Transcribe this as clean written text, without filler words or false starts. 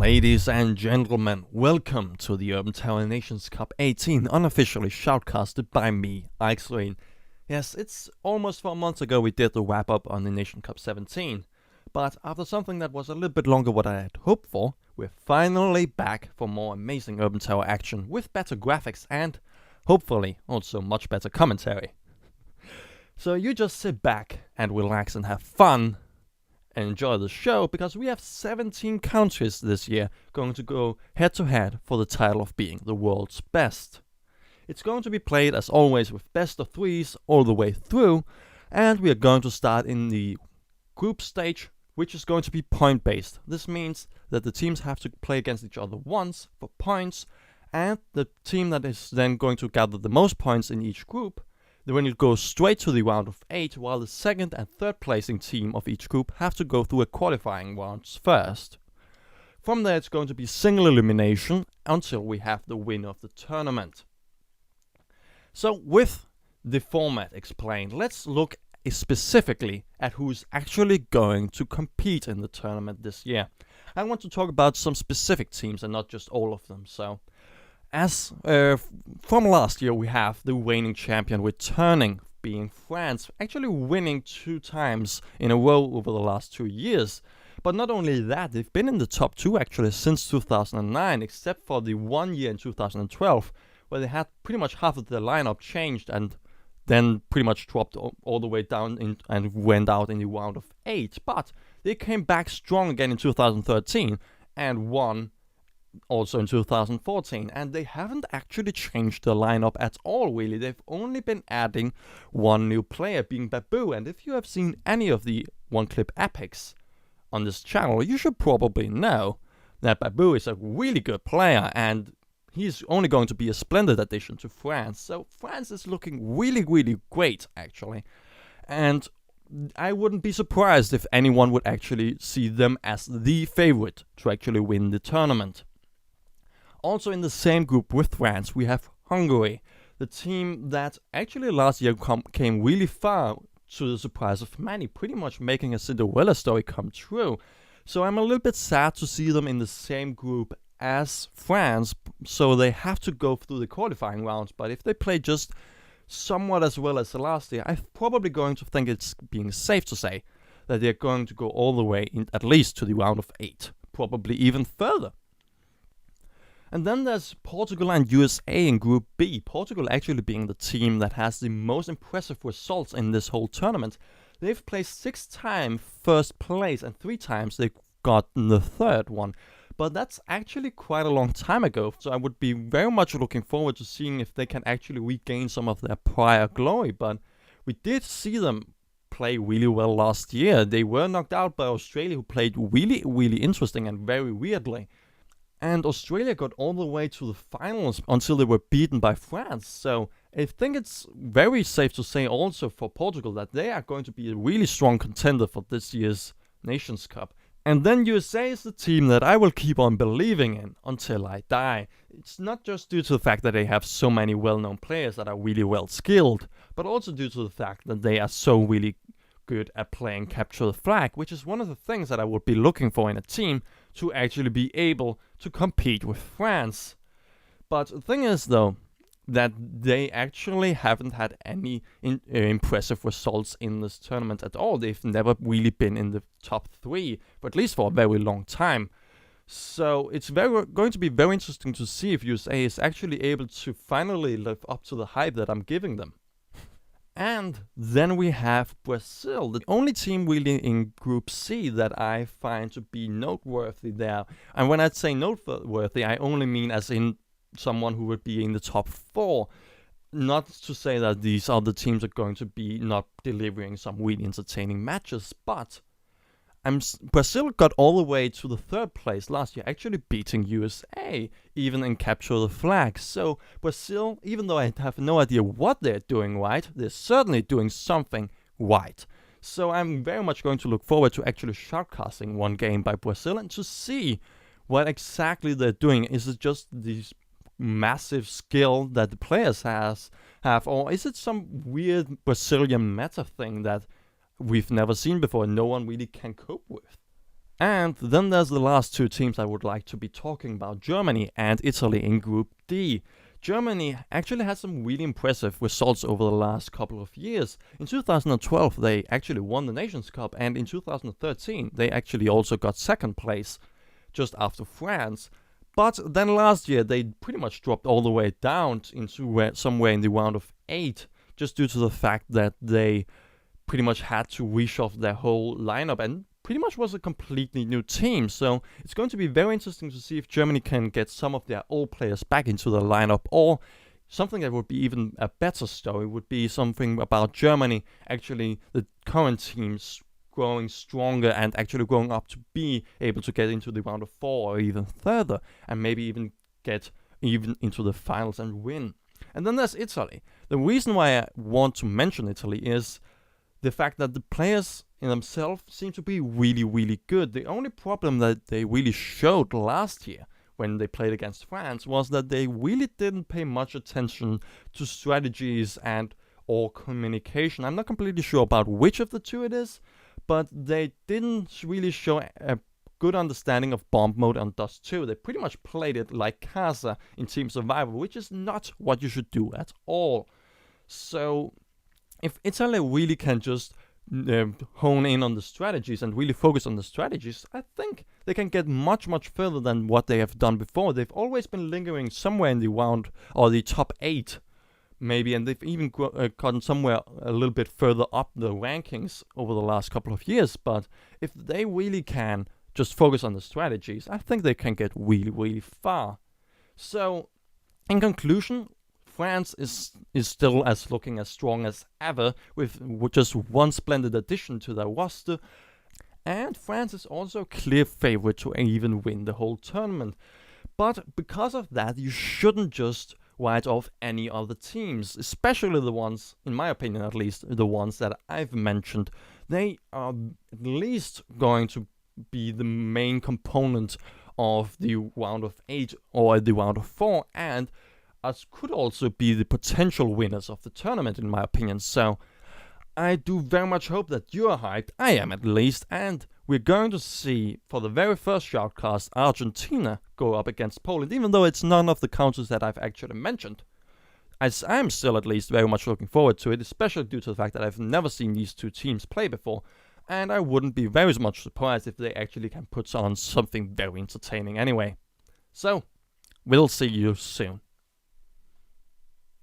Ladies and gentlemen, welcome to the Urban Tower Nations Cup 18, unofficially shoutcasted by me, Ikslorin. Yes, it's almost 4 months ago we did the wrap up on the Nation Cup 17, but after something that was a little bit longer what I had hoped for, we're finally back for more amazing Urban Tower action with better graphics and, hopefully, also much better commentary. So you just sit back and relax and have fun and enjoy the show, because we have 17 countries this year going to go head to head for the title of being the world's best. It's going to be played as always with best of threes all the way through, and we are going to start in the group stage, which is going to be point based. This means that the teams have to play against each other once for points, and the team that is then going to gather the most points in each group, then it goes straight to the round of 8, while the second and third placing team of each group have to go through a qualifying rounds first. From there it's going to be single elimination until we have the winner of the tournament. So with the format explained, let's look specifically at who's actually going to compete in the tournament this year. I want to talk about some specific teams and not just all of them. So as from last year, we have the reigning champion returning, being France, actually winning 2 times in a row over the last 2 years. But not only that, they've been in the top 2 actually since 2009, except for the 1 year in 2012, where they had pretty much half of their lineup changed and then pretty much dropped all the way down and went out in the round of 8. But they came back strong again in 2013 and won also in 2014, and they haven't actually changed the lineup at all really. They've only been adding one new player, being Babu, and if you have seen any of the one clip epics on this channel, you should probably know that Babu is a really good player and he's only going to be a splendid addition to France. So France is looking really great actually, and I wouldn't be surprised if anyone would actually see them as the favorite to actually win the tournament. Also in the same group with France, we have Hungary, the team that actually last year came really far, to the surprise of many, pretty much making a Cinderella story come true. So I'm a little bit sad to see them in the same group as France, so they have to go through the qualifying rounds. But if they play just somewhat as well as last year, I'm probably going to think it's being safe to say that they're going to go all the way in, at least to the round of 8, probably even further. And then there's Portugal and USA in Group B. Portugal actually being the team that has the most impressive results in this whole tournament. They've placed 6 times first place and 3 times they've gotten the third one. But that's actually quite a long time ago, so I would be very much looking forward to seeing if they can actually regain some of their prior glory. But we did see them play really well last year. They were knocked out by Australia, who played really interesting and very weirdly. And Australia got all the way to the finals until they were beaten by France. So I think it's very safe to say also for Portugal that they are going to be a really strong contender for this year's Nations Cup. And then USA is the team that I will keep on believing in until I die. It's not just due to the fact that they have so many well-known players that are really well skilled, but also due to the fact that they are so really good at playing capture the flag, which is one of the things that I would be looking for in a team to actually be able to compete with France. But the thing is though, that they actually haven't had any impressive results in this tournament at all. They've never really been in the top 3, for at least for a very long time. So it's going to be very interesting to see if USA is actually able to finally live up to the hype that I'm giving them. And then we have Brazil, the only team really in Group C that I find to be noteworthy there. And when I say noteworthy, I only mean as in someone who would be in the top 4. Not to say that these other teams are going to be not delivering some really entertaining matches, but Brazil got all the way to the 3rd place last year, actually beating USA, even in capture the flag. So Brazil, even though I have no idea what they're doing right, they're certainly doing something right. So I'm very much going to look forward to actually shoutcasting one game by Brazil and to see what exactly they're doing. Is it just these massive skill that the players have, or is it some weird Brazilian meta thing that we've never seen before and no one really can cope with? And then there's the last two teams I would like to be talking about, Germany and Italy in Group D. Germany actually had some really impressive results over the last couple of years. In 2012 they actually won the Nations Cup, and in 2013 they actually also got second place, just after France. But then last year they pretty much dropped all the way down into somewhere in the round of 8, just due to the fact that they pretty much had to reshuffle their whole lineup and pretty much was a completely new team. So it's going to be very interesting to see if Germany can get some of their old players back into the lineup, or something that would be even a better story would be something about Germany, actually the current teams growing stronger and actually growing up to be able to get into the round of 4 or even further, and maybe even get even into the finals and win. And then there's Italy. The reason why I want to mention Italy is the fact that the players in themselves seem to be really, really good. The only problem that they really showed last year when they played against France was that they really didn't pay much attention to strategies and or communication. I'm not completely sure about which of the two it is, but they didn't really show a good understanding of bomb mode on Dust 2. They pretty much played it like Casa in Team Survival, which is not what you should do at all. So if Italy really can just hone in on the strategies and really focus on the strategies, I think they can get much, much further than what they have done before. They've always been lingering somewhere in the round or the top 8, maybe, and they've even gotten somewhere a little bit further up the rankings over the last couple of years. But if they really can just focus on the strategies, I think they can get really, really far. So, in conclusion, France is still looking as strong as ever, with just one splendid addition to their roster. And France is also a clear favorite to even win the whole tournament. But because of that, you shouldn't just write off any other teams, especially the ones, in my opinion at least, the ones that I've mentioned. They are at least going to be the main component of the round of 8 or the round of 4, and could also be the potential winners of the tournament, in my opinion. So I do very much hope that you are hyped. I am, at least, and we're going to see, for the very first shoutcast, Argentina go up against Poland, even though it's none of the countries that I've actually mentioned. I'm still, at least, very much looking forward to it, especially due to the fact that I've never seen these two teams play before, and I wouldn't be very much surprised if they actually can put on something very entertaining anyway. So, we'll see you soon.